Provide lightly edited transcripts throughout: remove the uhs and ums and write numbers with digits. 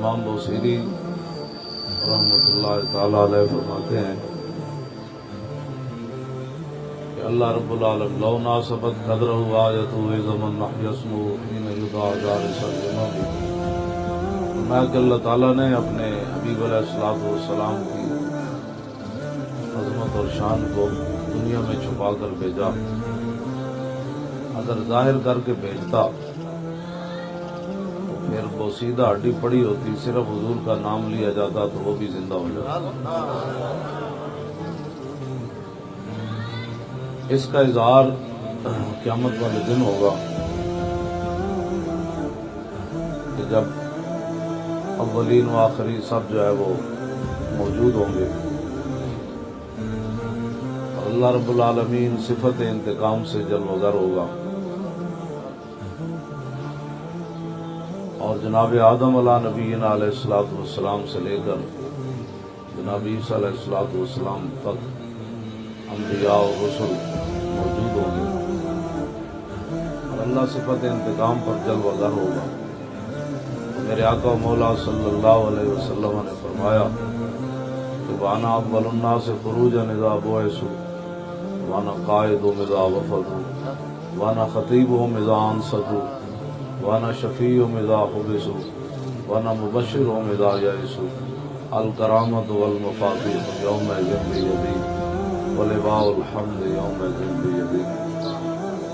امام بوصیری رحمۃ اللہ تعالی علیہ فرماتے ہیں کہ اللہ رب العالمین لو ناسبت قدرہ آیتہ زمن نحی اسمہ حین یدعا جالس الامام، فرمایا کہ اللہ تعالیٰ نے اپنے حبیب علیہ السلام کی عظمت اور شان کو دنیا میں چھپا کر بھیجا، اگر ظاہر کر کے بھیجتا تو پھر بوسیدہ ہڈی پڑی ہوتی، صرف حضور کا نام لیا جاتا تو وہ بھی زندہ ہو جاتا۔ اس کا اظہار قیامت والے دن ہوگا کہ جب اولین و آخری سب جو ہے وہ موجود ہوں گے، اور اللہ رب العالمین صفت انتقام سے جلوہ گر ہوگا، اور جناب آدم علیہ نبینا علیہ الصلوۃ والسلام سے لے کر جناب عیسیٰ علیہ الصلوۃ والسلام تک انبیاء و رسل موجود ہوں گے، اور اللہ صفت انتقام پر جلوہ گر ہوگا۔ میرے آقا مولا صلی اللہ علیہ وسلم نے فرمایا کہ وانا اول الناس خروجا اذا بعثوا وانا قائدهم اذا وفدوا وانا خطیبهم اذا انصتوا وانا شفیعهم اذا حبسوا وانا مبشرهم اذا یئسوا الکرامۃ والمفاتیح یومئذ بیدی ولواء الحمد یومئذ بیدی۔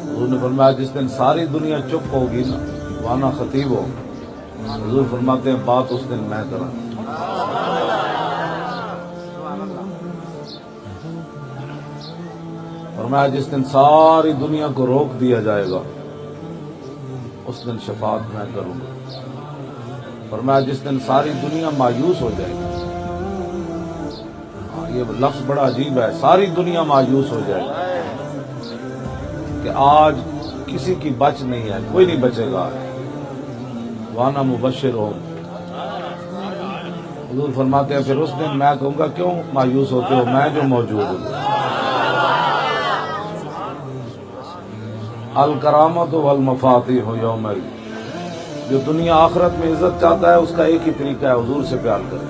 حضور نے فرمایا جس دن ساری دنیا چپ ہوگی نا، وانا خطیب ہو، حضور فرماتے ہیں بات اس دن میں کروں۔ فرمایا جس دن ساری دنیا کو روک دیا جائے گا اس دن شفاعت میں کروں گا۔ فرمایا جس دن ساری دنیا مایوس ہو جائے گی، یہ لفظ بڑا عجیب ہے، ساری دنیا مایوس ہو جائے گی کہ آج کسی کی بچ نہیں ہے، کوئی نہیں بچے گا، وانا مبشر ہوں۔ حضور فرماتے ہیں پھر اس دن میں کہوں گا کیوں مایوس ہوتے ہو، میں جو موجود ہوں۔ الکرامۃ والمفاتیح یومئذ، جو دنیا آخرت میں عزت چاہتا ہے اس کا ایک ہی طریقہ ہے، حضور سے پیار کرے۔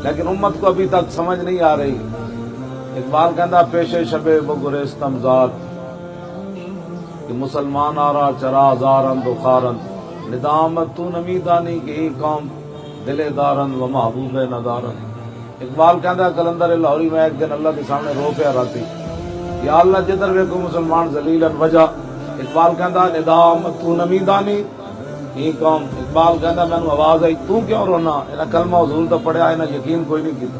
لیکن امت کو ابھی تک سمجھ نہیں آ رہی۔ اقبال کہندا پیشے شب و گریستم زاد کہ مسلمان آرا چرا زارن دخارن ندامت تو نمیدانی کہ ای قوم دل دارن و محبوب ندارن۔ اقبال کہندا کلندر لاہوری میں ایک دن اللہ کے سامنے رو پیا راتی، یا اللہ جدھر ویکھو مسلمان ذلیلن وجہ۔ اقبال کہندا ندامت تو نمیدانی ای قوم، اقبال کہندا مینوں آواز آئی تو کیوں رونا، انہاں کلمہ حضور دا پڑھیا، انہاں یقین کوئی نہیں کیتا۔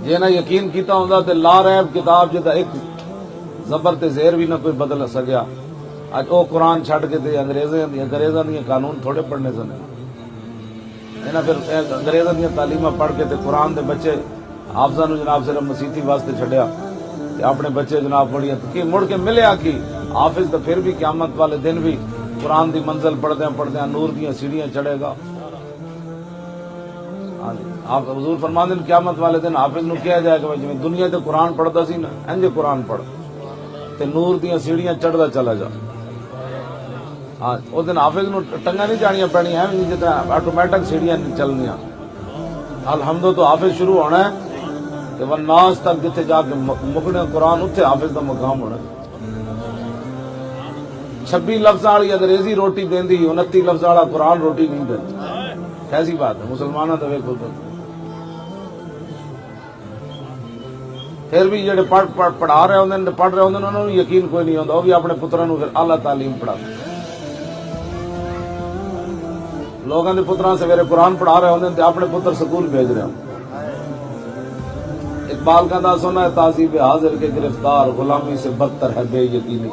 جے نہ یقین کیتا ہوندا تے لا ریب کتاب جدا ایک زبر تے زیر بھی نہ کوئی بدل سکیا۔ اج او قرآن چھڈ کے تے انگریزاں دی قانون تھوڑے پڑھنے سن، انہاں پھر انگریزاں دی تعلیماں پڑھ کے تے قرآن دے بچے حافظاں نوں جناب صرف مسیتی واسطے چھڈیا تے اپنے بچے جناب پڑھیا کہ مڑ کے ملیا کی حافظ تے پھر بھی قیامت والے دن بھی قرآن دی منزل پڑھدیاں نور دیاں سیڑھیاں چڑھے گا۔ آپ حضور فرماندے ہیں قیامت والے دن حافظ نو کہا جائے گا جویں دنیا تے قرآن پڑھدا سی نا انج قرآن پڑھ تے نور دیاں سیڑھیاں چڑھدا چلا جا۔ ہاں اس دن حافظ نو ٹنگاں نہیں جانیاں پڑنیاں ہیں جتنا آٹومیٹک سیڑھیاں نہیں چلنیاں۔ الحمد تو حافظ شروع ہونا ہے تے والناس تک جتھے جا کے مکنے قرآن اتھے حافظ دا مقام ہونا۔ 26 لفظاں والی انگریزی روٹی دیندی 29 لفظ والا قرآن روٹی نہیں دیندی، کیسی بات ہے؟ مسلمانوں دا ویکھو پھر بھی جڑے پڑھا رہے ہوندے پڑھ رہے ہوندے انہاں نوں یقین کوئی نہیں ہوندا، وہ بھی اپنے پتراں نوں پھر اعلیٰ تعلیم پڑھا لوگاں دے پتراں سویرے قرآن پڑھا رہے ہوندے تے اپنے پتر سکول بھیج رہے ہوں۔ اقبال کہندا سنا ہے تہذیب حاضر کے گرفتار غلامی سے بدتر ہے بے یقینی۔